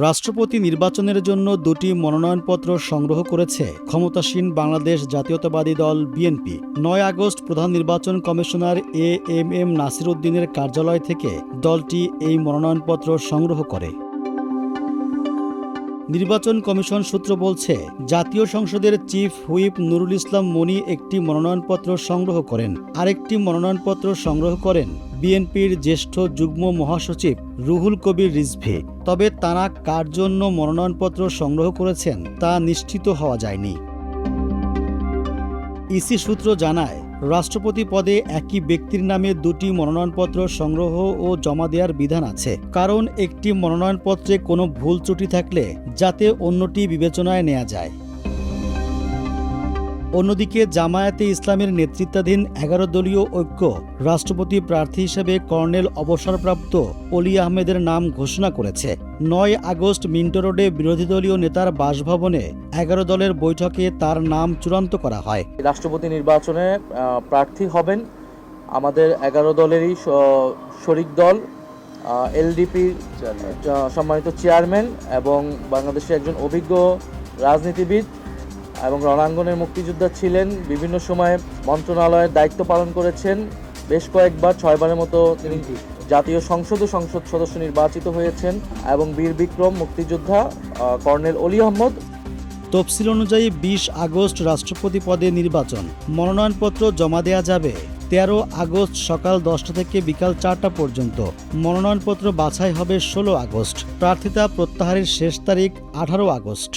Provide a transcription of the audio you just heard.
রাষ্ট্রপতি নির্বাচনের জন্য দুটি মনোনয়নপত্র সংগ্রহ করেছে ক্ষমতাসীন বাংলাদেশ জাতীয়তাবাদী দল বিএনপি। ৯ আগস্ট প্রধান নির্বাচন কমিশনার এএমএম নাসির উদ্দিনের কার্যালয় থেকে দলটি এই মনোনয়নপত্র সংগ্রহ করে। নির্বাচন কমিশন সূত্র বলছে, জাতীয় সংসদের চিফ হুইপ নুরুল ইসলাম মনি একটি মনোনয়নপত্র সংগ্রহ করেন। আরেকটি মনোনয়নপত্র সংগ্রহ করেন বিএনপির জ্যেষ্ঠ যুগ্ম মহাসচিব রুহুল কবির রিজভী। তবে তাঁরা কার জন্য মনোনয়নপত্র সংগ্রহ করেছেন তা নিশ্চিত হওয়া যায়নি। ইসি সূত্র জানায়, রাষ্ট্রপতি পদে একই ব্যক্তির নামে দুটি মনোনয়নপত্র সংগ্রহ ও জমা দেওয়ার বিধান আছে। কারণ একটি মনোনয়নপত্রে কোনো ভুল ত্রুটি থাকলে যাতে অন্যটি বিবেচনায় নেওয়া যায়। অন্যদিকে জামায়াতে ইসলামের নেতৃত্বাধীন ১১ দলীয় ঐক্য রাষ্ট্রপতি প্রার্থী হিসেবে কর্নেল অবসরপ্রাপ্ত অলি আহমেদের নাম ঘোষণা করেছে। ৯ আগস্ট মিন্টো রোডে বিরোধী দলীয় নেতার বাসভবনে ১১ দলের বৈঠকে তার নাম চূড়ান্ত করা হয়। রাষ্ট্রপতি নির্বাচনে প্রার্থী হবেন আমাদের ১১ দলেরই শরিক দল এলডিপি সম্মানিত চেয়ারম্যান এবং বাংলাদেশের একজন অভিজ্ঞ রাজনীতিবিদ এবং রণাঙ্গনের মুক্তিযোদ্ধা ছিলেন। বিভিন্ন সময়ে মন্ত্রণালয়ের দায়িত্ব পালন করেছেন। বেশ কয়েকবার ৬ বারের মতো তিনি জাতীয় সংসদ সদস্য নির্বাচিত হয়েছেন এবং বীর বিক্রম মুক্তিযোদ্ধা কর্নেল অলি আহমদ। তফসিল অনুযায়ী ২০ আগস্ট রাষ্ট্রপতি পদে নির্বাচন। মনোনয়নপত্র জমা দেওয়া যাবে ১৩ আগস্ট সকাল ১০টা থেকে বিকাল ৪টা পর্যন্ত। মনোনয়নপত্র বাছাই হবে ১৬ আগস্ট। প্রার্থিতা প্রত্যাহারের শেষ তারিখ ১৮ আগস্ট।